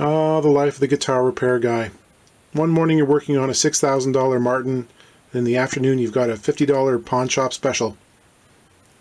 Ah, the life of the guitar repair guy. One morning you're working on a $6,000 Martin, and in the afternoon you've got a $50 pawn shop special.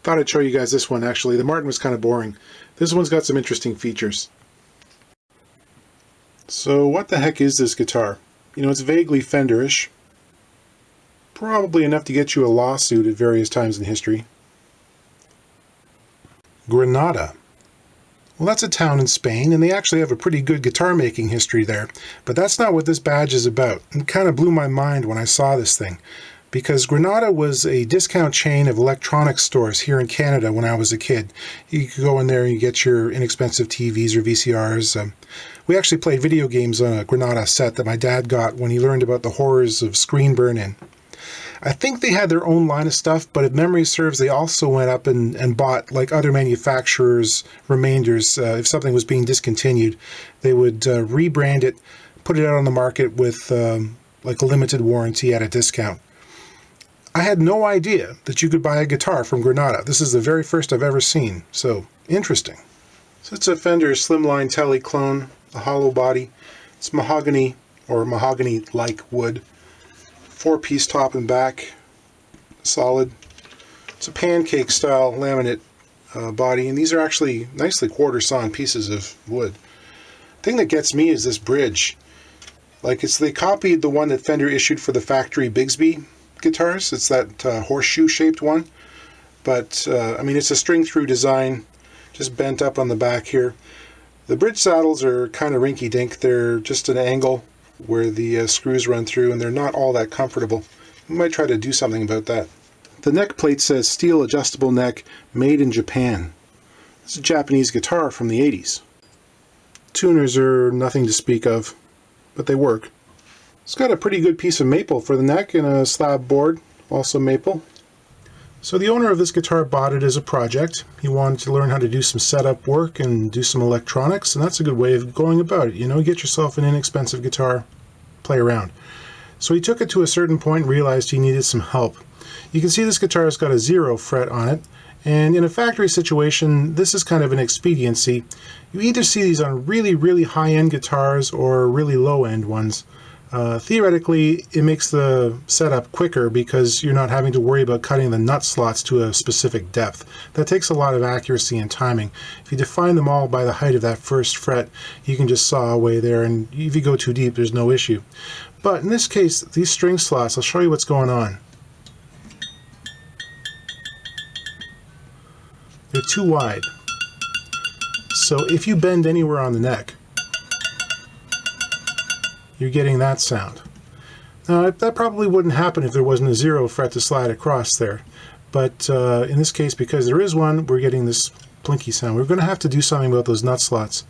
Thought I'd show you guys this one actually. The Martin was kind of boring. This one's got some interesting features. So what the heck is this guitar? You know, it's vaguely Fenderish. Probably enough to get you a lawsuit at various times in history. Granada. Well, that's a town in Spain, and they actually have a pretty good guitar making history there. But that's not what this badge is about. It kind of blew my mind when I saw this thing, because Granada was a discount chain of electronics stores here in Canada when I was a kid. You could go in there and you get your inexpensive TVs or VCRs. We actually played video games on a Granada set that my dad got when he learned about the horrors of screen burn-in. I think they had their own line of stuff, but if memory serves, they also went up and bought, like other manufacturers, remainders. If something was being discontinued, they would rebrand it, put it out on the market with like a limited warranty at a discount. I had no idea that you could buy a guitar from Granada. This is the very first I've ever seen, so interesting. So it's a Fender Slimline Tele clone, a hollow body. It's mahogany, or mahogany-like wood. 4-piece top and back, solid. It's a pancake style laminate body, and these are actually nicely quarter sawn pieces of wood. The thing that gets me is this bridge. Like, they copied the one that Fender issued for the factory Bigsby guitars. It's that horseshoe shaped one, but I mean, it's a string through design, just bent up on the back here. The bridge saddles are kind of rinky dink. They're just an angle where the screws run through, and they're not all that comfortable. We might try to do something about that. The neck plate says steel adjustable neck, made in Japan. It's a Japanese guitar from the 80s. Tuners are nothing to speak of, but they work. It's got a pretty good piece of maple for the neck and a slab board, also maple. So the owner of this guitar bought it as a project. He wanted to learn how to do some setup work and do some electronics, and that's a good way of going about it. You know, get yourself an inexpensive guitar, play around. So he took it to a certain point and realized he needed some help. You can see this guitar's got a 0 fret on it, and in a factory situation, this is kind of an expediency. You either see these on really, really high-end guitars or really low-end ones. Theoretically, it makes the setup quicker because you're not having to worry about cutting the nut slots to a specific depth. That takes a lot of accuracy and timing. If you define them all by the height of that first fret, you can just saw away there, and if you go too deep, there's no issue. But in this case, these string slots, I'll show you what's going on. They're too wide. So if you bend anywhere on the neck, you're getting that sound. Now, that probably wouldn't happen if there wasn't a 0 fret to slide across there. But in this case, because there is one, we're getting this plinky sound. We're going to have to do something about those nut slots.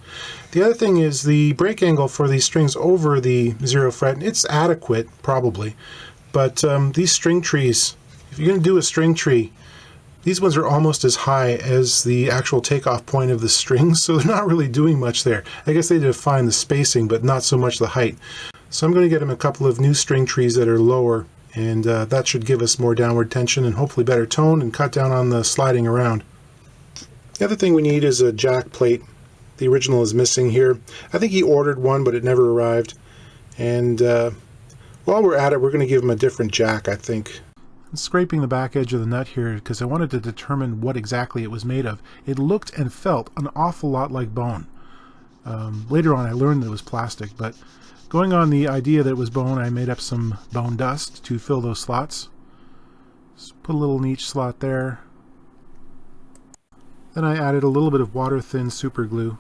The other thing is the break angle for these strings over the 0 fret. It's adequate, probably. But these string trees, if you're going to do a string tree, these ones are almost as high as the actual takeoff point of the strings, so they're not really doing much there. I guess they define the spacing, but not so much the height. So I'm going to get them a couple of new string trees that are lower, and that should give us more downward tension and hopefully better tone and cut down on the sliding around. The other thing we need is a jack plate. The original is missing here. I think he ordered one, but it never arrived. And while we're at it, we're going to give him a different jack, I think. I'm scraping the back edge of the nut here because I wanted to determine what exactly it was made of. It looked and felt an awful lot like bone. Later on I learned that it was plastic, but going on the idea that it was bone, I made up some bone dust to fill those slots. Just put a little in each slot there. Then I added a little bit of water-thin super glue.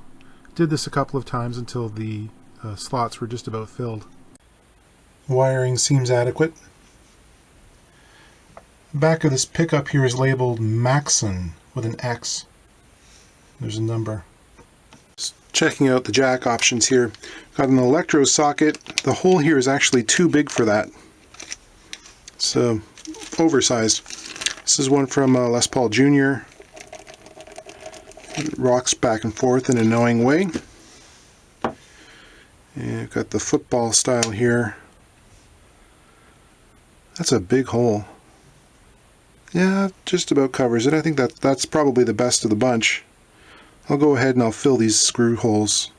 Did this a couple of times until the slots were just about filled. Wiring seems adequate. The back of this pickup here is labeled Maxon with an X. There's a number. Just checking out the jack options here. Got an electro socket. The hole here is actually too big for that. It's oversized. This is one from Les Paul Jr. It rocks back and forth in a knowing way. And I've got the football style here. That's a big hole. Yeah, just about covers it. I think that's probably the best of the bunch. I'll go ahead and I'll fill these screw holes.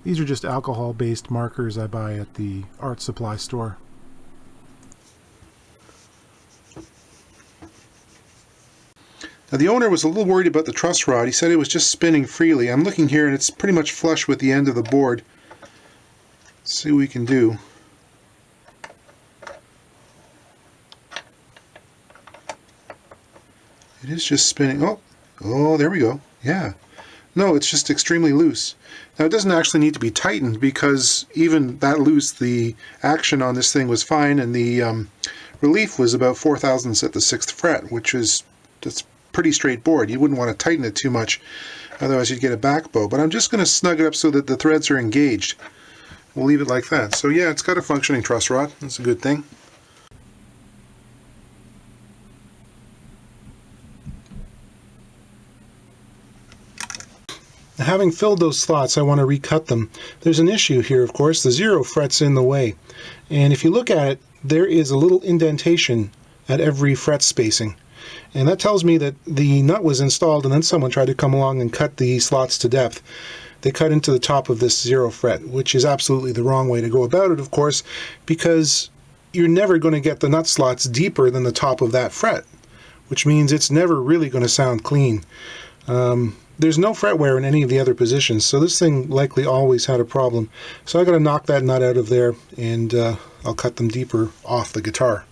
These are just alcohol-based markers I buy at the art supply store. Now the owner was a little worried about the truss rod. He said it was just spinning freely. I'm looking here and it's pretty much flush with the end of the board. Let's see what we can do. It is just spinning. Oh, there we go. Yeah. No, it's just extremely loose. Now it doesn't actually need to be tightened because even that loose, the action on this thing was fine, and the relief was about 4/1000 at the 6th fret, which is that's pretty straight board. You wouldn't want to tighten it too much, otherwise you'd get a back bow. But I'm just going to snug it up so that the threads are engaged. We'll leave it like that. So yeah, it's got a functioning truss rod. That's a good thing. Now, having filled those slots, I want to recut them. There's an issue here, of course. The 0 fret's in the way. And if you look at it, there is a little indentation at every fret spacing. And that tells me that the nut was installed and then someone tried to come along and cut the slots to depth. They cut into the top of this 0 fret, which is absolutely the wrong way to go about it, of course, because you're never going to get the nut slots deeper than the top of that fret, which means it's never really going to sound clean. There's no fret wear in any of the other positions, so this thing likely always had a problem. So I got to knock that nut out of there, and I'll cut them deeper off the guitar.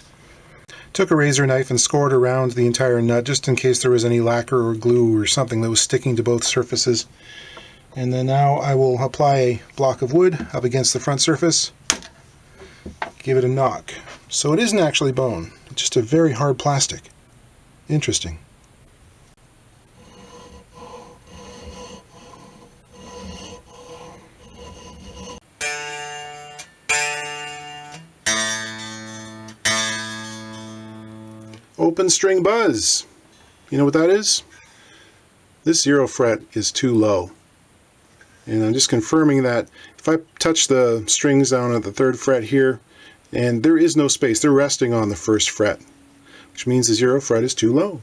Took a razor knife and scored around the entire nut just in case there was any lacquer or glue or something that was sticking to both surfaces. And then now I will apply a block of wood up against the front surface, give it a knock. So it isn't actually bone, it's just a very hard plastic. Interesting. Open string buzz. You know what that is? This 0 fret is too low. And I'm just confirming that if I touch the strings down at the 3rd fret here, and there is no space, they're resting on the 1st fret, which means the 0 fret is too low.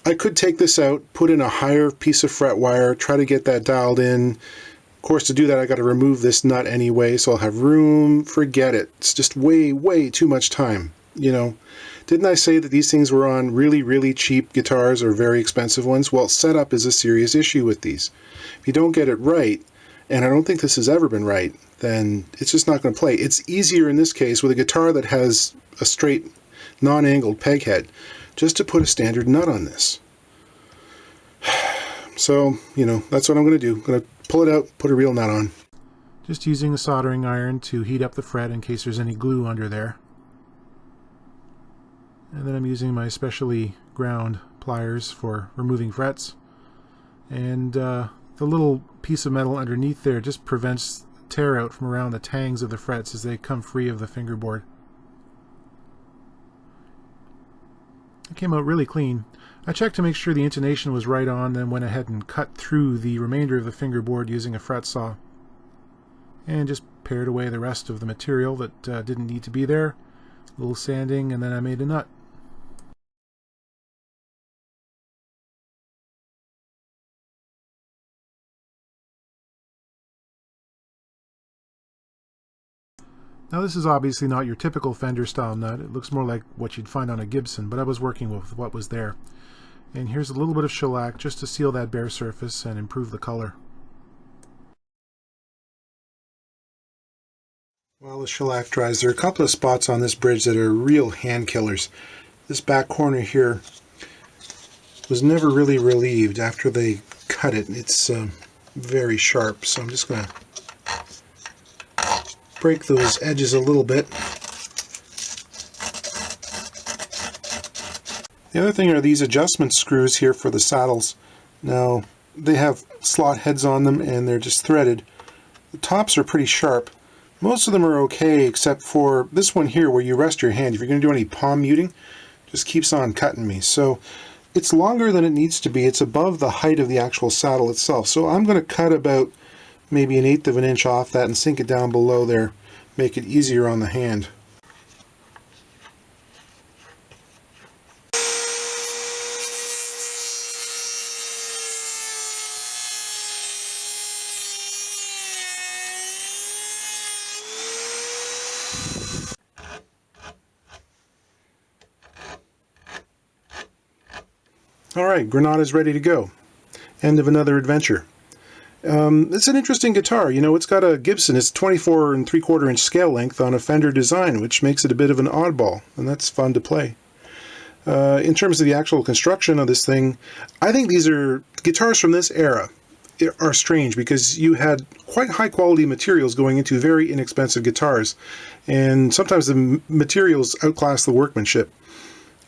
I could take this out, put in a higher piece of fret wire, try to get that dialed in. Of course, to do that I got to remove this nut anyway, so I'll have room. Forget it. It's just way too much time, you know. Didn't I say that these things were on really cheap guitars or very expensive ones? Well, setup is a serious issue with these. If you don't get it right, and I don't think this has ever been right, then it's just not going to play. It's easier in this case with a guitar that has a straight, non-angled peg head, just to put a standard nut on this. So, you know, that's what I'm going to do. I'm going to pull it out, put a real nut on. Just using a soldering iron to heat up the fret in case there's any glue under there. And then I'm using my specially ground pliers for removing frets. And the little piece of metal underneath there just prevents tear out from around the tangs of the frets as they come free of the fingerboard. It came out really clean. I checked to make sure the intonation was right on, then went ahead and cut through the remainder of the fingerboard using a fret saw. And just pared away the rest of the material that didn't need to be there. A little sanding, and then I made a nut. Now this is obviously not your typical Fender style nut. It looks more like what you'd find on a Gibson, but I was working with what was there. And here's a little bit of shellac just to seal that bare surface and improve the color. While the shellac dries, there are a couple of spots on this bridge that are real hand killers. This back corner here was never really relieved after they cut it. It's very sharp, so I'm just going to break those edges a little bit. The other thing are these adjustment screws here for the saddles. Now, they have slot heads on them and they're just threaded. The tops are pretty sharp. Most of them are okay except for this one here where you rest your hand. If you're going to do any palm muting, just keeps on cutting me. So it's longer than it needs to be. It's above the height of the actual saddle itself. So I'm going to cut about maybe 1/8 of an inch off that and sink it down below there, make it easier on the hand. Alright, Granada's ready to go. End of another adventure. It's an interesting guitar. You know, it's got a Gibson. It's 24 3/4 inch scale length on a Fender design, which makes it a bit of an oddball, and that's fun to play. In terms of the actual construction of this thing, I think these are guitars from this era are strange because you had quite high quality materials going into very inexpensive guitars, and sometimes the materials outclass the workmanship.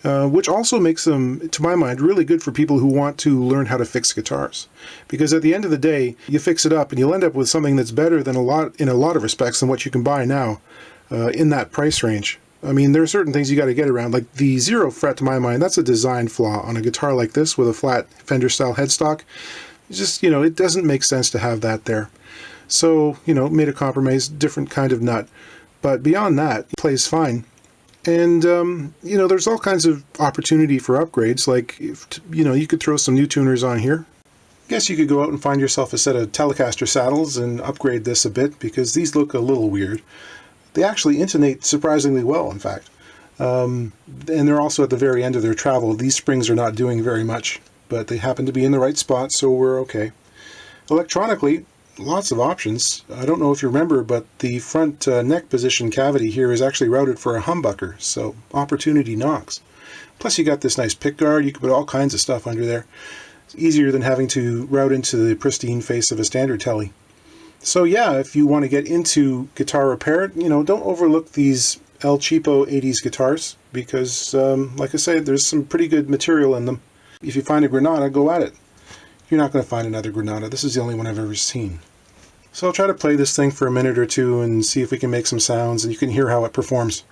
Which also makes them, to my mind, really good for people who want to learn how to fix guitars. Because at the end of the day, you fix it up and you'll end up with something that's better than in a lot of respects than what you can buy now in that price range. I mean, there are certain things you got to get around, like the 0 fret, to my mind, that's a design flaw on a guitar like this with a flat Fender-style headstock. It's just, you know, it doesn't make sense to have that there. So, you know, made a compromise, different kind of nut. But beyond that, it plays fine. And, you know, there's all kinds of opportunity for upgrades, like, you know, you could throw some new tuners on here. Guess you could go out and find yourself a set of Telecaster saddles and upgrade this a bit, because these look a little weird. They actually intonate surprisingly well, in fact. And they're also at the very end of their travel. These springs are not doing very much, but they happen to be in the right spot, so we're okay. Electronically, lots of options. I don't know if you remember, but the front neck position cavity here is actually routed for a humbucker, so opportunity knocks. Plus you got this nice pick guard. You can put all kinds of stuff under there. It's easier than having to route into the pristine face of a standard Tele. So yeah, if you want to get into guitar repair, you know, don't overlook these El Cheapo 80s guitars, because like I said, there's some pretty good material in them. If you find a Granada, go at it. You're not going to find another Granada. This is the only one I've ever seen. So I'll try to play this thing for a minute or two and see if we can make some sounds and you can hear how it performs.